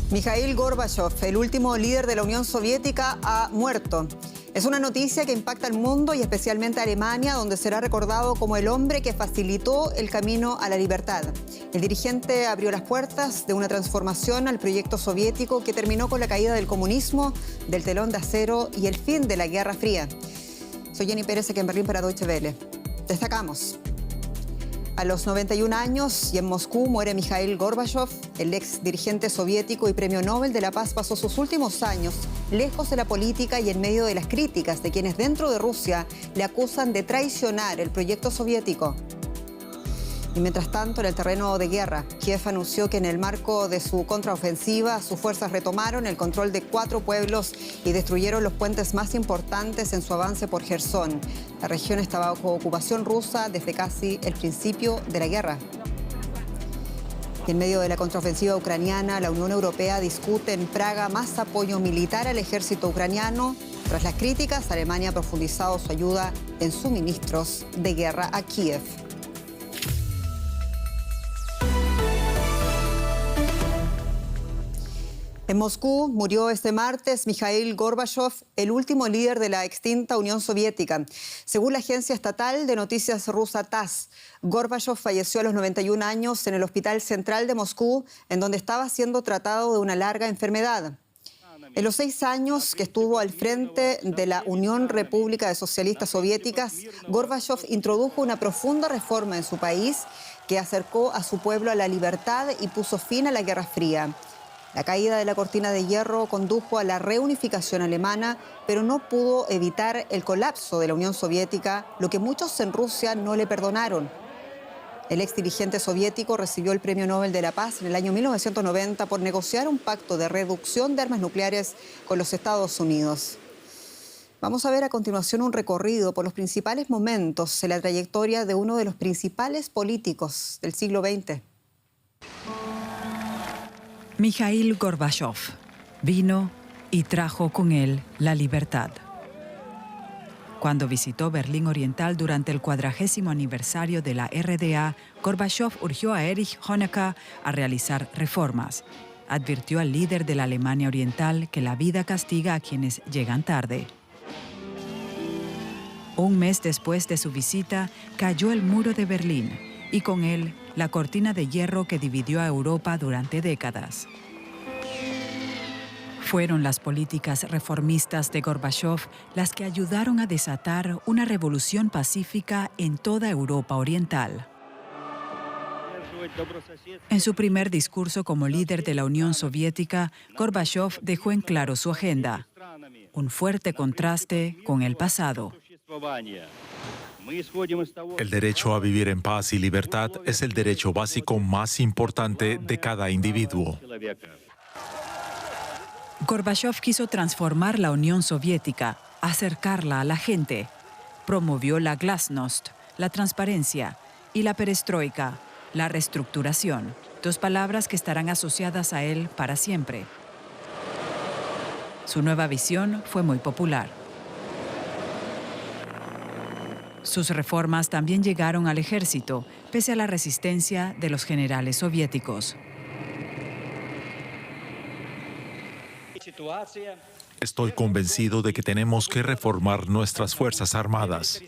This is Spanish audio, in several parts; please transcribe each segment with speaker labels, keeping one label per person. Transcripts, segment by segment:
Speaker 1: Mikhail Gorbachov, el último líder de la Unión Soviética, ha muerto. Es una noticia que impacta al mundo y especialmente a Alemania, donde será recordado como el hombre que facilitó el camino a la libertad. El dirigente abrió las puertas de una transformación al proyecto soviético que terminó con la caída del comunismo, del telón de acero y el fin de la Guerra Fría. Soy Jenny Pérez, aquí en Berlín para Deutsche Welle. Destacamos. A los 91 años y en Moscú muere Mikhail Gorbachov. El ex dirigente soviético y premio Nobel de la Paz pasó sus últimos años lejos de la política y en medio de las críticas de quienes dentro de Rusia le acusan de traicionar el proyecto soviético. Y mientras tanto, en el terreno de guerra, Kiev anunció que en el marco de su contraofensiva, sus fuerzas retomaron el control de 4 pueblos y destruyeron los puentes más importantes en su avance por Jersón. La región estaba bajo ocupación rusa desde casi el principio de la guerra. Y en medio de la contraofensiva ucraniana, la Unión Europea discute en Praga más apoyo militar al ejército ucraniano. Tras las críticas, Alemania ha profundizado su ayuda en suministros de guerra a Kiev. En Moscú murió este martes Mikhail Gorbachov, el último líder de la extinta Unión Soviética. Según la agencia estatal de noticias rusa TASS, Gorbachov falleció a los 91 años en el Hospital Central de Moscú, en donde estaba siendo tratado de una larga enfermedad. En los 6 años que estuvo al frente de la Unión República de Socialistas Soviéticas, Gorbachov introdujo una profunda reforma en su país que acercó a su pueblo a la libertad y puso fin a la Guerra Fría. La caída de la cortina de hierro condujo a la reunificación alemana, pero no pudo evitar el colapso de la Unión Soviética, lo que muchos en Rusia no le perdonaron. El ex dirigente soviético recibió el Premio Nobel de la Paz en el año 1990 por negociar un pacto de reducción de armas nucleares con los Estados Unidos. Vamos a ver a continuación un recorrido por los principales momentos en la trayectoria de uno de los principales políticos del siglo XX.
Speaker 2: Mikhail Gorbachov vino y trajo con él la libertad. Cuando visitó Berlín Oriental durante el 40º aniversario de la RDA, Gorbachov urgió a Erich Honecker a realizar reformas. Advirtió al líder de la Alemania Oriental que la vida castiga a quienes llegan tarde. Un mes después de su visita, cayó el muro de Berlín y con él la cortina de hierro que dividió a Europa durante décadas. Fueron las políticas reformistas de Gorbachov las que ayudaron a desatar una revolución pacífica en toda Europa Oriental. En su primer discurso como líder de la Unión Soviética, Gorbachov dejó en claro su agenda, un fuerte contraste con el pasado.
Speaker 3: El derecho a vivir en paz y libertad es el derecho básico más importante de cada individuo.
Speaker 2: Gorbachov quiso transformar la Unión Soviética, acercarla a la gente. Promovió la glasnost, la transparencia, y la perestroika, la reestructuración, 2 palabras que estarán asociadas a él para siempre. Su nueva visión fue muy popular. Sus reformas también llegaron al ejército, pese a la resistencia de los generales soviéticos.
Speaker 3: Estoy convencido de que tenemos que reformar nuestras Fuerzas Armadas.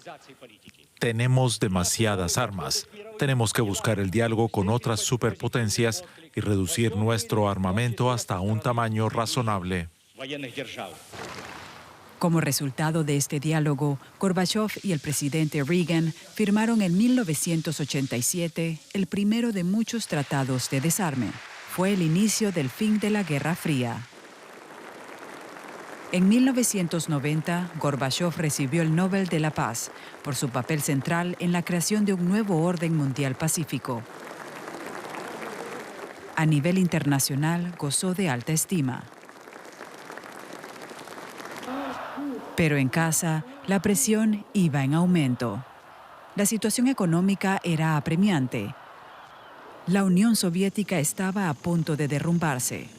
Speaker 3: Tenemos demasiadas armas. Tenemos que buscar el diálogo con otras superpotencias y reducir nuestro armamento hasta un tamaño razonable.
Speaker 2: Como resultado de este diálogo, Gorbachov y el presidente Reagan firmaron en 1987 el primero de muchos tratados de desarme. Fue el inicio del fin de la Guerra Fría. En 1990, Gorbachov recibió el Nobel de la Paz por su papel central en la creación de un nuevo orden mundial pacífico. A nivel internacional, gozó de alta estima. Pero en casa, la presión iba en aumento. La situación económica era apremiante. La Unión Soviética estaba a punto de derrumbarse.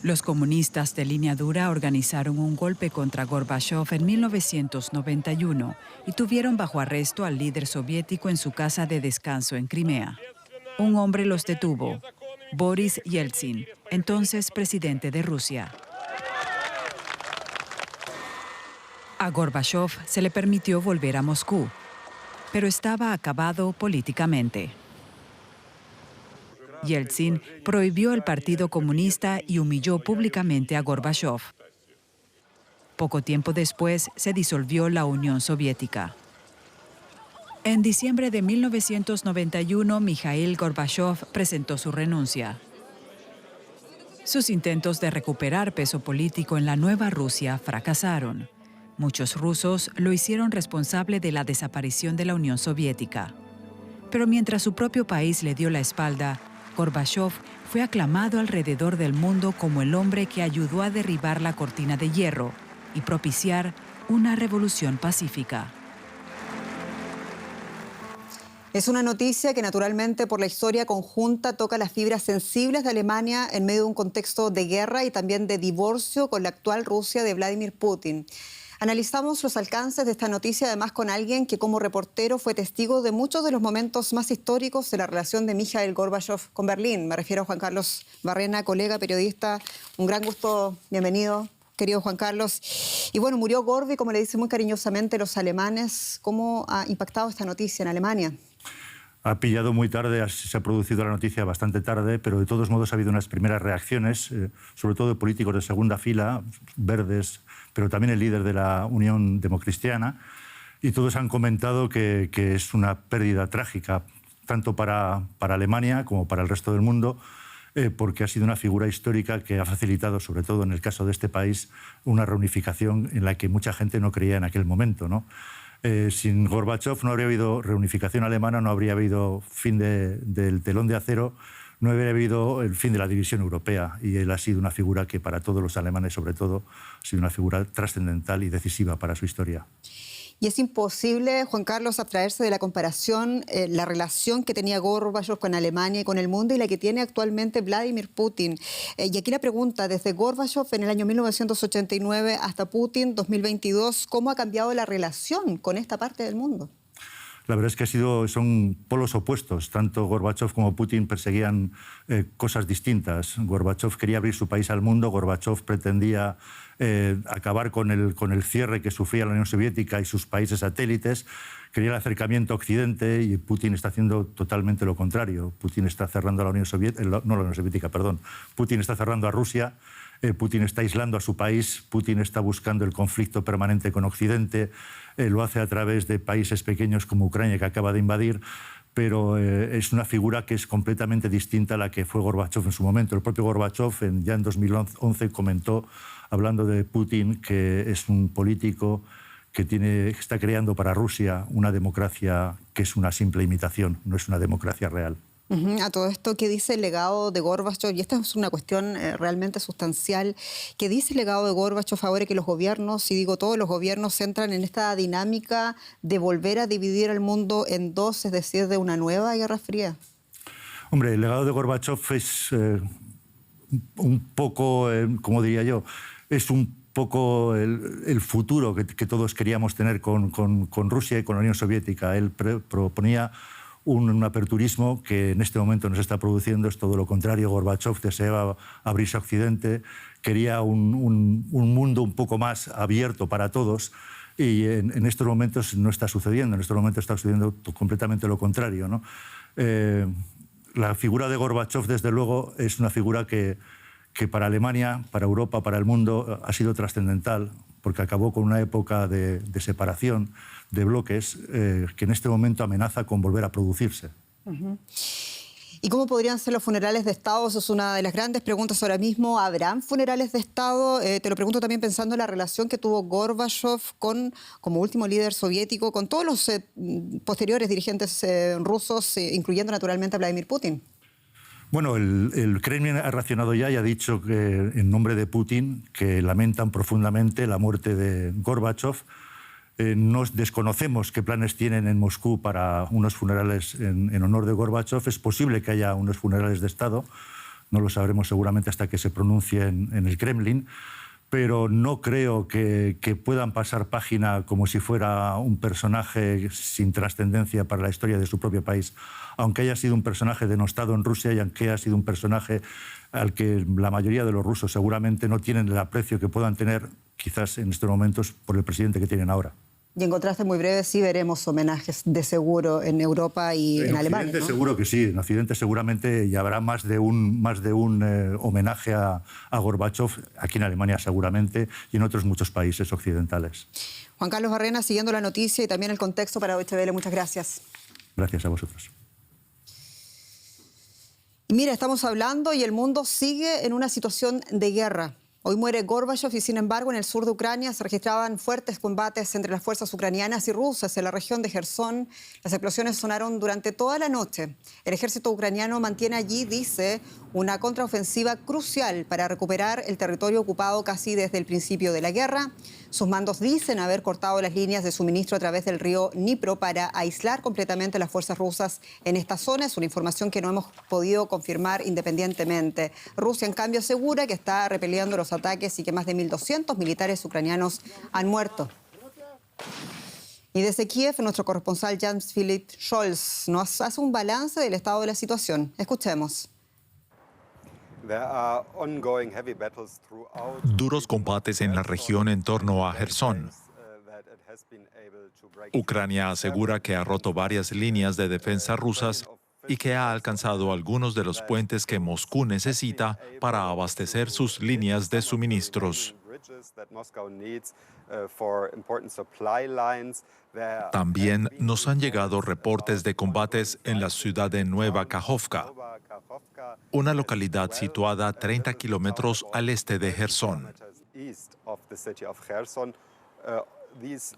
Speaker 2: Los comunistas de línea dura organizaron un golpe contra Gorbachov en 1991 y tuvieron bajo arresto al líder soviético en su casa de descanso en Crimea. Un hombre los detuvo, Boris Yeltsin, entonces presidente de Rusia. A Gorbachov se le permitió volver a Moscú, pero estaba acabado políticamente. Yeltsin prohibió el Partido Comunista y humilló públicamente a Gorbachov. Poco tiempo después se disolvió la Unión Soviética. En diciembre de 1991, Mikhail Gorbachov presentó su renuncia. Sus intentos de recuperar peso político en la nueva Rusia fracasaron. Muchos rusos lo hicieron responsable de la desaparición de la Unión Soviética. Pero mientras su propio país le dio la espalda, Gorbachov fue aclamado alrededor del mundo como el hombre que ayudó a derribar la cortina de hierro y propiciar una revolución pacífica.
Speaker 1: Es una noticia que naturalmente por la historia conjunta toca las fibras sensibles de Alemania en medio de un contexto de guerra y también de divorcio con la actual Rusia de Vladimir Putin. Analizamos los alcances de esta noticia además con alguien que como reportero fue testigo de muchos de los momentos más históricos de la relación de Mikhail Gorbachov con Berlín. Me refiero a Juan Carlos Barrena, colega, periodista. Un gran gusto, bienvenido, querido Juan Carlos. Y bueno, murió Gorbi, como le dicen muy cariñosamente los alemanes. ¿Cómo ha impactado esta noticia en Alemania?
Speaker 4: Ha pillado muy tarde, se ha producido la noticia bastante tarde, pero de todos modos ha habido unas primeras reacciones, sobre todo de políticos de segunda fila, verdes, pero también el líder de la Unión Democristiana, y todos han comentado que es una pérdida trágica, tanto para Alemania como para el resto del mundo, porque ha sido una figura histórica que ha facilitado, sobre todo en el caso de este país, una reunificación en la que mucha gente no creía en aquel momento, ¿no? Sin Gorbachov no habría habido reunificación alemana, no habría habido fin del telón de acero, no habría habido el fin de la división europea. Y él ha sido una figura que para todos los alemanes, sobre todo, ha sido una figura trascendental y decisiva para su historia.
Speaker 1: Y es imposible, Juan Carlos, abstraerse de la comparación, la relación que tenía Gorbachov con Alemania y con el mundo y la que tiene actualmente Vladimir Putin. Y aquí la pregunta, desde Gorbachov en el año 1989 hasta Putin 2022, ¿cómo ha cambiado la relación con esta parte del mundo?
Speaker 4: La verdad es que son polos opuestos. Tanto Gorbachov como Putin perseguían cosas distintas. Gorbachov quería abrir su país al mundo, Gorbachov pretendía acabar con el cierre que sufría la Unión Soviética y sus países satélites, quería el acercamiento a Occidente, y Putin está haciendo totalmente lo contrario. Putin está cerrando a la Unión Soviética, no la Unión Soviética, perdón. Putin está cerrando a Rusia. Putin está aislando a su país, Putin está buscando el conflicto permanente con Occidente, lo hace a través de países pequeños como Ucrania, que acaba de invadir, pero es una figura que es completamente distinta a la que fue Gorbachov en su momento. El propio Gorbachov ya en 2011 comentó, hablando de Putin, que es un político que está creando para Rusia una democracia que es una simple imitación, no es una democracia real.
Speaker 1: A todo esto, ¿qué dice el legado de Gorbachov? Y esta es una cuestión realmente sustancial. ¿Qué dice el legado de Gorbachov ahora que los gobiernos, y digo todos los gobiernos, entran en esta dinámica de volver a dividir el mundo en dos, es decir, de una nueva Guerra Fría?
Speaker 4: Hombre, el legado de Gorbachov es un poco, como diría yo, es un poco el futuro que todos queríamos tener con Rusia y con la Unión Soviética. Él proponía un aperturismo que en este momento no se está produciendo, es todo lo contrario. Gorbachov deseaba abrirse a Occidente, quería un mundo un poco más abierto para todos, y en estos momentos no está sucediendo. En estos momentos está sucediendo completamente lo contrario, ¿no? La figura de Gorbachov, desde luego, es una figura que para Alemania, para Europa, para el mundo, ha sido trascendental, porque acabó con una época de separación, de bloques, que en este momento amenaza con volver a producirse.
Speaker 1: ¿Y cómo podrían ser los funerales de Estado? Eso es una de las grandes preguntas ahora mismo. ¿Habrán funerales de Estado? Te lo pregunto también pensando en la relación que tuvo Gorbachov como último líder soviético, con todos los posteriores dirigentes rusos, incluyendo naturalmente a Vladimir Putin.
Speaker 4: Bueno, el Kremlin ha reaccionado ya y ha dicho que, en nombre de Putin, que lamentan profundamente la muerte de Gorbachov. Desconocemos qué planes tienen en Moscú para unos funerales en honor de Gorbachov. Es posible que haya unos funerales de Estado, no lo sabremos seguramente hasta que se pronuncie en el Kremlin, pero no creo que puedan pasar página como si fuera un personaje sin trascendencia para la historia de su propio país, aunque haya sido un personaje denostado en Rusia y aunque haya sido un personaje al que la mayoría de los rusos seguramente no tienen el aprecio que puedan tener quizás en estos momentos por el presidente que tienen ahora.
Speaker 1: Y en contraste muy breve, sí veremos homenajes de seguro en Europa y en Alemania, ¿no?
Speaker 4: Seguro que sí. En Occidente seguramente ya habrá más de un homenaje a Gorbachov, aquí en Alemania seguramente, y en otros muchos países occidentales.
Speaker 1: Juan Carlos Barrena, siguiendo la noticia y también el contexto para Deutsche Welle, muchas gracias.
Speaker 4: Gracias a vosotros.
Speaker 1: Y mira, estamos hablando y el mundo sigue en una situación de guerra. Hoy muere Gorbachov y, sin embargo, en el sur de Ucrania se registraban fuertes combates entre las fuerzas ucranianas y rusas en la región de Gerson. Las explosiones sonaron durante toda la noche. El ejército ucraniano mantiene allí, dice, una contraofensiva crucial para recuperar el territorio ocupado casi desde el principio de la guerra. Sus mandos dicen haber cortado las líneas de suministro a través del río Dnipro para aislar completamente las fuerzas rusas en esta zona. Es una información que no hemos podido confirmar independientemente. Rusia, en cambio, asegura que está repeliendo los ataques y que más de 1.200 militares ucranianos han muerto. Y desde Kiev, nuestro corresponsal Jan-Philipp Scholz nos hace un balance del estado de la situación. Escuchemos.
Speaker 3: Duros combates en la región en torno a Gerson. Ucrania asegura que ha roto varias líneas de defensa rusas y que ha alcanzado algunos de los puentes que Moscú necesita para abastecer sus líneas de suministros. También nos han llegado reportes de combates en la ciudad de Nueva Kakhovka, una localidad situada a 30 kilómetros al este de Gerson.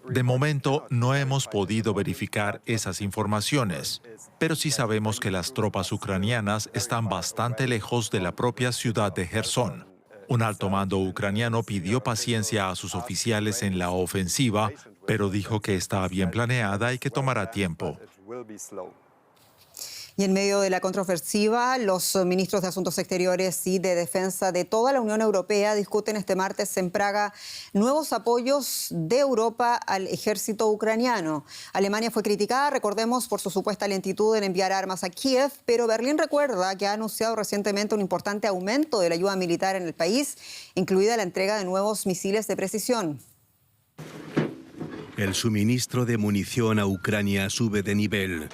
Speaker 3: De momento no hemos podido verificar esas informaciones, pero sí sabemos que las tropas ucranianas están bastante lejos de la propia ciudad de Gerson. Un alto mando ucraniano pidió paciencia a sus oficiales en la ofensiva, pero dijo que está bien planeada y que tomará tiempo.
Speaker 1: Y en medio de la contraofensiva, los ministros de Asuntos Exteriores y de Defensa de toda la Unión Europea discuten este martes en Praga nuevos apoyos de Europa al ejército ucraniano. Alemania fue criticada, recordemos, por su supuesta lentitud en enviar armas a Kiev, pero Berlín recuerda que ha anunciado recientemente un importante aumento de la ayuda militar en el país, incluida la entrega de nuevos misiles de precisión.
Speaker 5: El suministro de munición a Ucrania sube de nivel.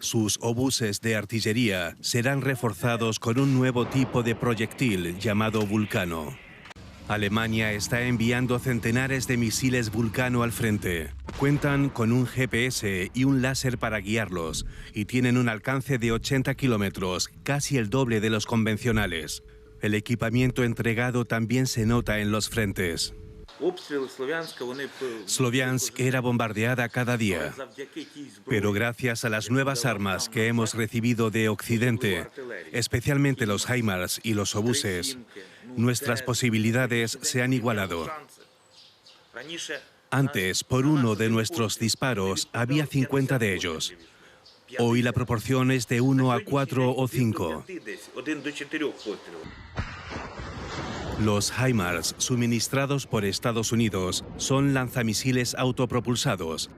Speaker 5: Sus obuses de artillería serán reforzados con un nuevo tipo de proyectil llamado Vulcano. Alemania está enviando centenares de misiles Vulcano al frente. Cuentan con un GPS y un láser para guiarlos y tienen un alcance de 80 kilómetros, casi el doble de los convencionales. El equipamiento entregado también se nota en los frentes. Sloviansk era bombardeada cada día, pero gracias a las nuevas armas que hemos recibido de Occidente, especialmente los HIMARS y los obuses, nuestras posibilidades se han igualado. Antes, por uno de nuestros disparos, había 50 de ellos. Hoy la proporción es de 1 a 4 o 5. Los HIMARS, suministrados por Estados Unidos, son lanzamisiles autopropulsados.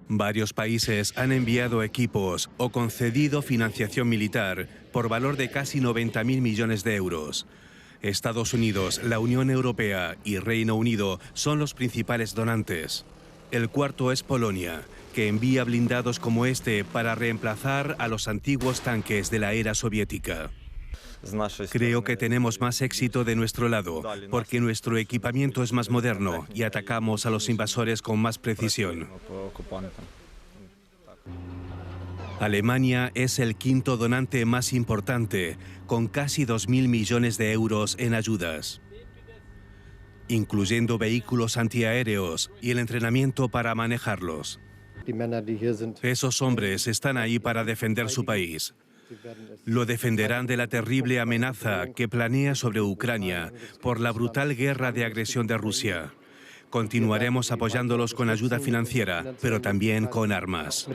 Speaker 5: Varios países han enviado equipos o concedido financiación militar por valor de casi 90.000 millones de euros. Estados Unidos, la Unión Europea y Reino Unido son los principales donantes. El cuarto es Polonia, que envía blindados como este para reemplazar a los antiguos tanques de la era soviética. Creo que tenemos más éxito de nuestro lado, porque nuestro equipamiento es más moderno y atacamos a los invasores con más precisión. Alemania es el quinto donante más importante, con casi 2.000 millones de euros en ayudas, incluyendo vehículos antiaéreos y el entrenamiento para manejarlos. Esos hombres están ahí para defender su país. Lo defenderán de la terrible amenaza que planea sobre Ucrania por la brutal guerra de agresión de Rusia. Continuaremos apoyándolos con ayuda financiera, pero también con armas.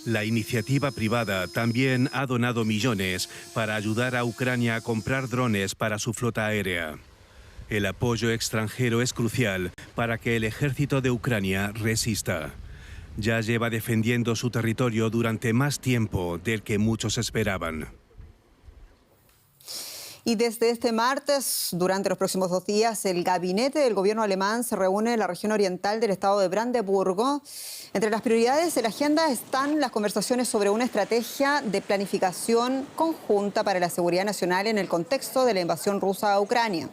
Speaker 5: La iniciativa privada también ha donado millones para ayudar a Ucrania a comprar drones para su flota aérea. El apoyo extranjero es crucial para que el ejército de Ucrania resista. Ya lleva defendiendo su territorio durante más tiempo del que muchos esperaban.
Speaker 1: Y desde este martes, durante los próximos 2 días, el gabinete del gobierno alemán se reúne en la región oriental del estado de Brandeburgo. Entre las prioridades de la agenda están las conversaciones sobre una estrategia de planificación conjunta para la seguridad nacional en el contexto de la invasión rusa a Ucrania.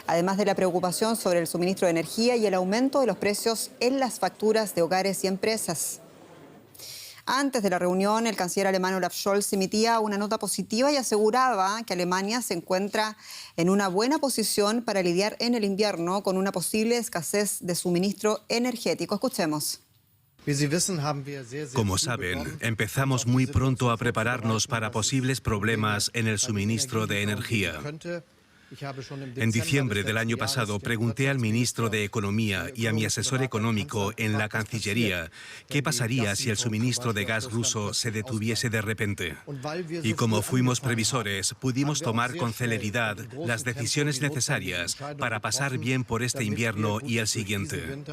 Speaker 1: Además de la preocupación sobre el suministro de energía y el aumento de los precios en las facturas de hogares y empresas. Antes de la reunión, el canciller alemán Olaf Scholz emitía una nota positiva y aseguraba que Alemania se encuentra en una buena posición para lidiar en el invierno con una posible escasez de suministro energético. Escuchemos.
Speaker 5: Como saben, empezamos muy pronto a prepararnos para posibles problemas en el suministro de energía. En diciembre del año pasado pregunté al ministro de Economía y a mi asesor económico en la Cancillería qué pasaría si el suministro de gas ruso se detuviese de repente. Y como fuimos previsores, pudimos tomar con celeridad las decisiones necesarias para pasar bien por este invierno y el siguiente.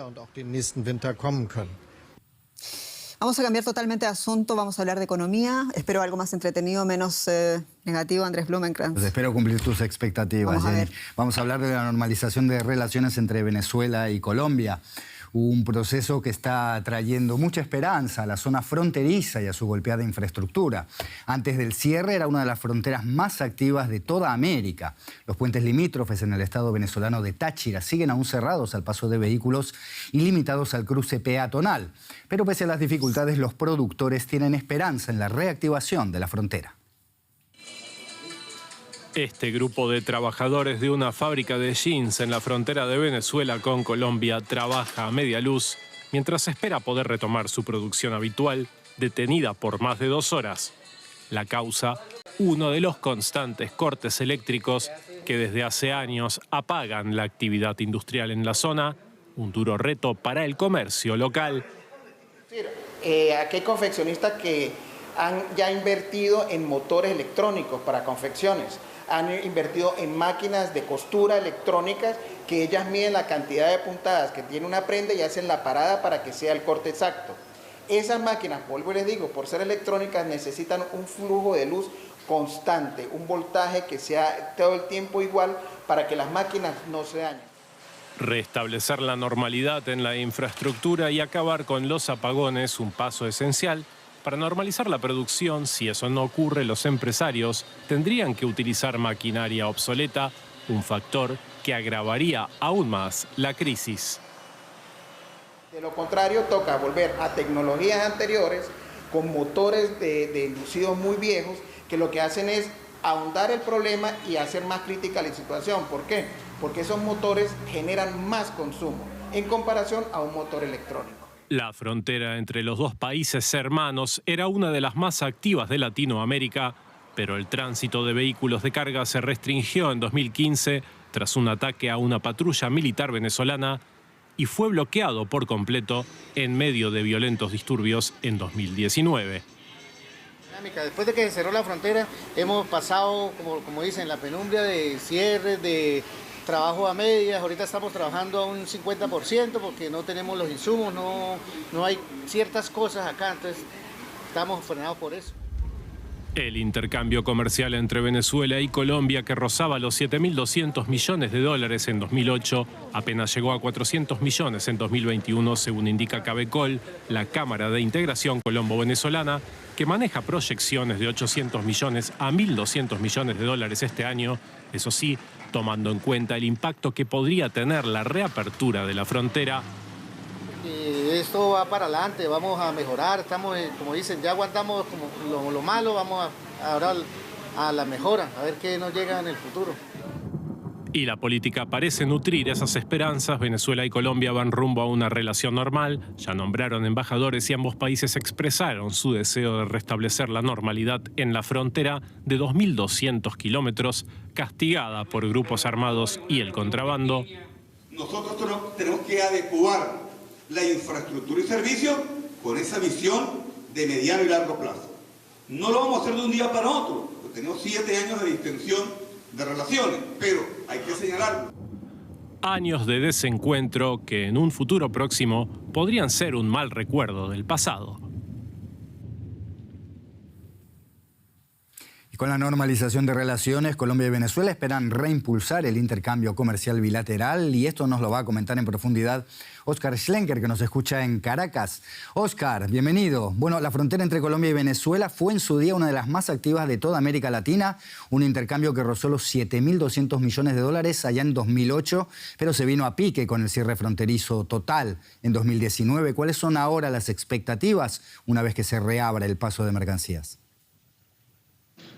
Speaker 1: Vamos a cambiar totalmente de asunto, vamos a hablar de economía. Espero algo más entretenido, menos negativo, Andrés Blumenkrantz.
Speaker 6: Pues espero cumplir tus expectativas, Jenny. Vamos a hablar de la normalización de relaciones entre Venezuela y Colombia. Un proceso que está trayendo mucha esperanza a la zona fronteriza y a su golpeada infraestructura. Antes del cierre era una de las fronteras más activas de toda América. Los puentes limítrofes en el estado venezolano de Táchira siguen aún cerrados al paso de vehículos y limitados al cruce peatonal. Pero pese a las dificultades, los productores tienen esperanza en la reactivación de la frontera.
Speaker 7: Este grupo de trabajadores de una fábrica de jeans en la frontera de Venezuela con Colombia trabaja a media luz mientras espera poder retomar su producción habitual, detenida por más de 2 horas. La causa, uno de los constantes cortes eléctricos que desde hace años apagan la actividad industrial en la zona, un duro reto para el comercio local.
Speaker 8: Aquí hay confeccionistas que han ya invertido en motores electrónicos para confecciones. Han invertido en máquinas de costura electrónicas que ellas miden la cantidad de puntadas que tiene una prenda y hacen la parada para que sea el corte exacto. Esas máquinas, vuelvo y les digo, por ser electrónicas necesitan un flujo de luz constante, un voltaje que sea todo el tiempo igual para que las máquinas no se dañen.
Speaker 7: Restablecer la normalidad en la infraestructura y acabar con los apagones, un paso esencial. Para normalizar la producción, si eso no ocurre, los empresarios tendrían que utilizar maquinaria obsoleta, un factor que agravaría aún más la crisis.
Speaker 8: De lo contrario, toca volver a tecnologías anteriores con motores de inducidos muy viejos que lo que hacen es ahondar el problema y hacer más crítica la situación. ¿Por qué? Porque esos motores generan más consumo en comparación a un motor electrónico.
Speaker 7: La frontera entre los dos países hermanos era una de las más activas de Latinoamérica, pero el tránsito de vehículos de carga se restringió en 2015 tras un ataque a una patrulla militar venezolana y fue bloqueado por completo en medio de violentos disturbios en 2019.
Speaker 9: Después de que se cerró la frontera, hemos pasado, como dicen, la penumbra de cierres, de trabajo a medias. Ahorita estamos trabajando a un 50% porque no tenemos los insumos, no hay ciertas cosas acá, entonces estamos frenados por eso.
Speaker 7: El intercambio comercial entre Venezuela y Colombia, que rozaba los 7.200 millones de dólares en 2008, apenas llegó a 400 millones en 2021, según indica Cabecol, la Cámara de Integración Colombo-Venezolana, que maneja proyecciones de 800 millones a 1.200 millones de dólares este año, eso sí, tomando en cuenta el impacto que podría tener la reapertura de la frontera.
Speaker 9: Esto va para adelante, vamos a mejorar, estamos, como dicen, ya aguantamos como lo malo, vamos ahora a la mejora, a ver qué nos llega en el futuro.
Speaker 7: Y la política parece nutrir esas esperanzas. Venezuela y Colombia van rumbo a una relación normal. Ya nombraron embajadores y ambos países expresaron su deseo de restablecer la normalidad en la frontera de 2.200 kilómetros, castigada por grupos armados y el contrabando.
Speaker 10: Nosotros tenemos que adecuar la infraestructura y servicios con esa visión de mediano y largo plazo. No lo vamos a hacer de un día para otro. Tenemos 7 años de distensión de relaciones, pero hay que señalarlo.
Speaker 7: Años de desencuentro que en un futuro próximo podrían ser un mal recuerdo del pasado.
Speaker 6: Con la normalización de relaciones, Colombia y Venezuela esperan reimpulsar el intercambio comercial bilateral y esto nos lo va a comentar en profundidad Óscar Schlenker, que nos escucha en Caracas. Óscar, bienvenido. Bueno, la frontera entre Colombia y Venezuela fue en su día una de las más activas de toda América Latina, un intercambio que rozó los 7.200 millones de dólares allá en 2008, pero se vino a pique con el cierre fronterizo total en 2019. ¿Cuáles son ahora las expectativas una vez que se reabra el paso de mercancías?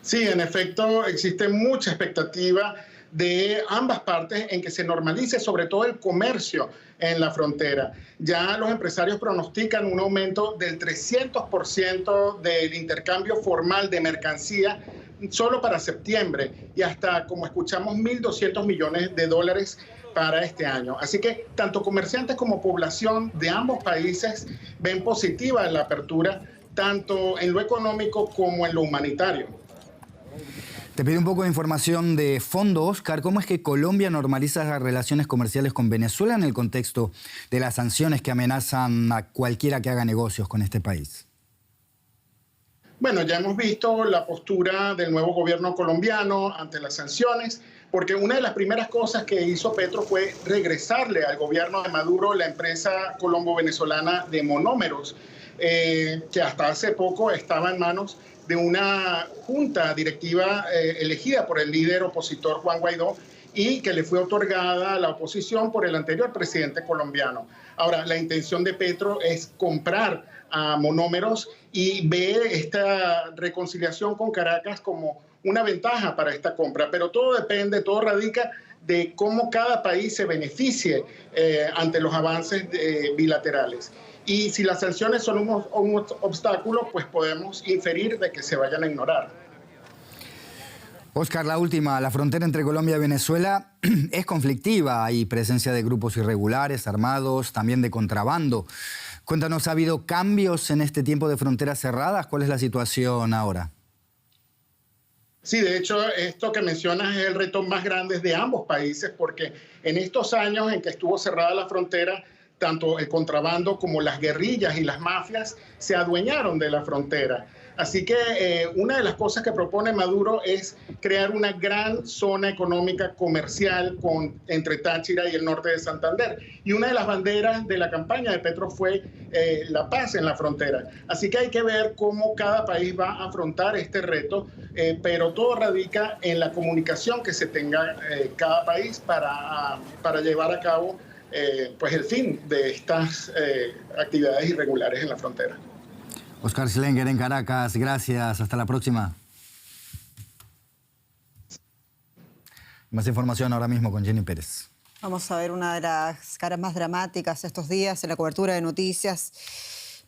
Speaker 11: Sí, en efecto, existe mucha expectativa de ambas partes en que se normalice sobre todo el comercio en la frontera. Ya los empresarios pronostican un aumento del 300% del intercambio formal de mercancía solo para septiembre y hasta, como escuchamos, 1.200 millones de dólares para este año. Así que tanto comerciantes como población de ambos países ven positiva la apertura, tanto en lo económico como en lo humanitario.
Speaker 6: Te pido un poco de información de fondo, Óscar. ¿Cómo es que Colombia normaliza las relaciones comerciales con Venezuela en el contexto de las sanciones que amenazan a cualquiera que haga negocios con este país?
Speaker 11: Bueno, ya hemos visto la postura del nuevo gobierno colombiano ante las sanciones, porque una de las primeras cosas que hizo Petro fue regresarle al gobierno de Maduro la empresa colombo-venezolana de monómeros, que hasta hace poco estaba en manos de una junta directiva elegida por el líder opositor Juan Guaidó y que le fue otorgada a la oposición por el anterior presidente colombiano. Ahora, la intención de Petro es comprar a monómeros y ve esta reconciliación con Caracas como una ventaja para esta compra, pero todo depende, todo radica de cómo cada país se beneficie ante los avances bilaterales. Y si las sanciones son un obstáculo, pues podemos inferir de que se vayan a ignorar.
Speaker 6: Óscar, la última. La frontera entre Colombia y Venezuela es conflictiva. Hay presencia de grupos irregulares, armados, también de contrabando. Cuéntanos, ¿ha habido cambios en este tiempo de fronteras cerradas? ¿Cuál es la situación ahora?
Speaker 11: Sí, de hecho, esto que mencionas es el reto más grande de ambos países, porque en estos años en que estuvo cerrada la frontera, tanto el contrabando como las guerrillas y las mafias se adueñaron de la frontera. Así que una de las cosas que propone Maduro es crear una gran zona económica comercial entre Táchira y el norte de Santander. Y una de las banderas de la campaña de Petro fue la paz en la frontera. Así que hay que ver cómo cada país va a afrontar este reto, pero todo radica en la comunicación que se tenga cada país para llevar a cabo pues el fin de estas actividades irregulares en la frontera.
Speaker 6: Óscar Schlenker en Caracas, gracias. Hasta la próxima. Más información ahora mismo con Jenny Pérez.
Speaker 1: Vamos a ver una de las caras más dramáticas estos días en la cobertura de noticias.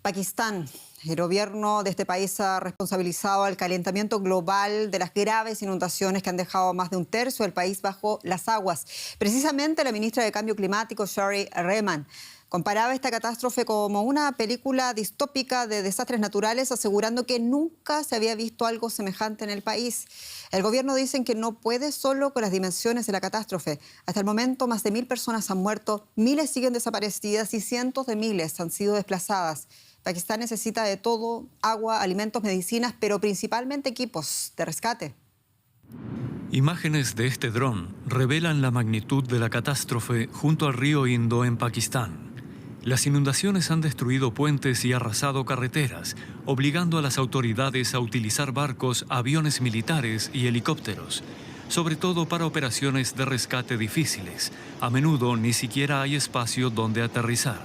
Speaker 1: Pakistán. El gobierno de este país ha responsabilizado al calentamiento global de las graves inundaciones que han dejado más de un tercio del país bajo las aguas. Precisamente la ministra de Cambio Climático, Sherry Rehman, comparaba esta catástrofe como una película distópica de desastres naturales, asegurando que nunca se había visto algo semejante en el país. El gobierno dice que no puede solo con las dimensiones de la catástrofe. Hasta el momento, más de 1.000 personas han muerto, miles siguen desaparecidas y cientos de miles han sido desplazadas. Pakistán necesita de todo: agua, alimentos, medicinas, pero principalmente equipos de rescate.
Speaker 12: Imágenes de este dron revelan la magnitud de la catástrofe junto al río Indo en Pakistán. Las inundaciones han destruido puentes y arrasado carreteras, obligando a las autoridades a utilizar barcos, aviones militares y helicópteros, sobre todo para operaciones de rescate difíciles. A menudo ni siquiera hay espacio donde aterrizar.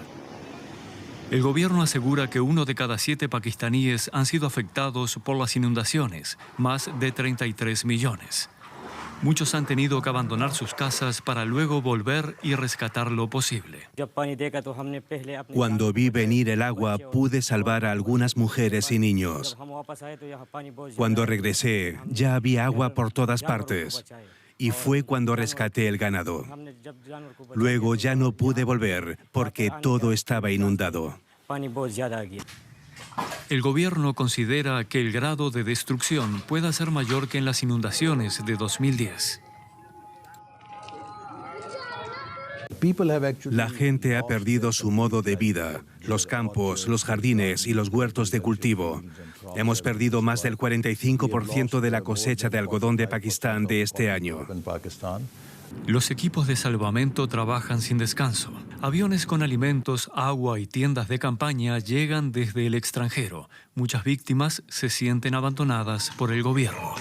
Speaker 12: El gobierno asegura que 1 de cada 7 pakistaníes han sido afectados por las inundaciones, más de 33 millones. Muchos han tenido que abandonar sus casas para luego volver y rescatar lo posible.
Speaker 5: Cuando vi venir el agua, pude salvar a algunas mujeres y niños. Cuando regresé, ya había agua por todas partes. Y fue cuando rescaté el ganado. Luego ya no pude volver porque todo estaba inundado.
Speaker 12: El gobierno considera que el grado de destrucción pueda ser mayor que en las inundaciones de 2010.
Speaker 5: La gente ha perdido su modo de vida, los campos, los jardines y los huertos de cultivo. Hemos perdido más del 45% de la cosecha de algodón de Pakistán de este año.
Speaker 12: Los equipos de salvamento trabajan sin descanso. Aviones con alimentos, agua y tiendas de campaña llegan desde el extranjero. Muchas víctimas se sienten abandonadas por el gobierno.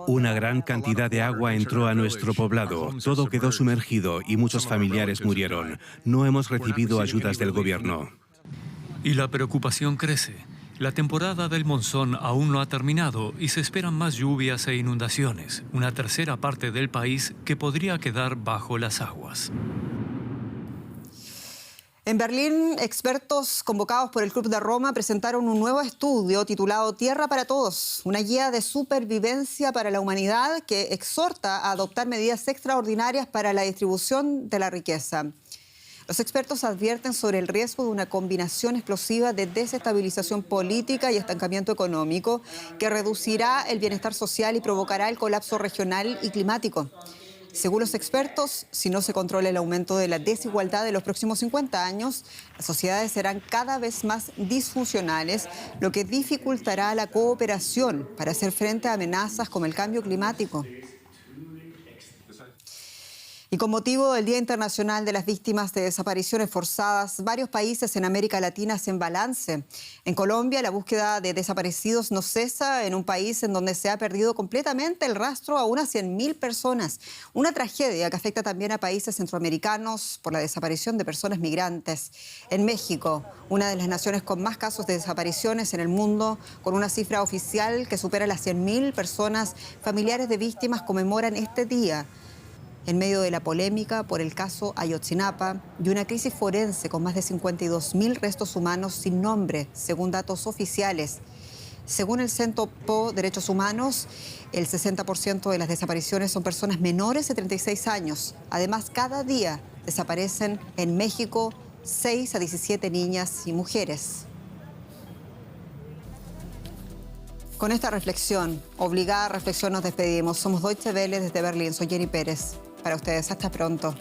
Speaker 5: Una gran cantidad de agua entró a nuestro poblado. Todo quedó sumergido y muchos familiares murieron. No hemos recibido ayudas del gobierno.
Speaker 12: Y la preocupación crece. La temporada del monzón aún no ha terminado y se esperan más lluvias e inundaciones, una tercera parte del país que podría quedar bajo las aguas.
Speaker 1: En Berlín, expertos convocados por el Club de Roma presentaron un nuevo estudio titulado Tierra para Todos, una guía de supervivencia para la humanidad que exhorta a adoptar medidas extraordinarias para la distribución de la riqueza. Los expertos advierten sobre el riesgo de una combinación explosiva de desestabilización política y estancamiento económico que reducirá el bienestar social y provocará el colapso regional y climático. Según los expertos, si no se controla el aumento de la desigualdad de los próximos 50 años, las sociedades serán cada vez más disfuncionales, lo que dificultará la cooperación para hacer frente a amenazas como el cambio climático. Y con motivo del Día Internacional de las Víctimas de Desapariciones Forzadas, varios países en América Latina hacen balance. En Colombia, la búsqueda de desaparecidos no cesa en un país en donde se ha perdido completamente el rastro a unas 100.000 personas. Una tragedia que afecta también a países centroamericanos por la desaparición de personas migrantes. En México, una de las naciones con más casos de desapariciones en el mundo, con una cifra oficial que supera las 100.000 personas, familiares de víctimas conmemoran este día. En medio de la polémica por el caso Ayotzinapa y una crisis forense con más de 52.000 restos humanos sin nombre, según datos oficiales. Según el Centro Po Derechos Humanos, el 60% de las desapariciones son personas menores de 36 años. Además, cada día desaparecen en México 6 a 17 niñas y mujeres. Con esta reflexión, obligada reflexión, nos despedimos. Somos Deutsche Welle desde Berlín. Soy Jenny Pérez. Para ustedes, hasta pronto.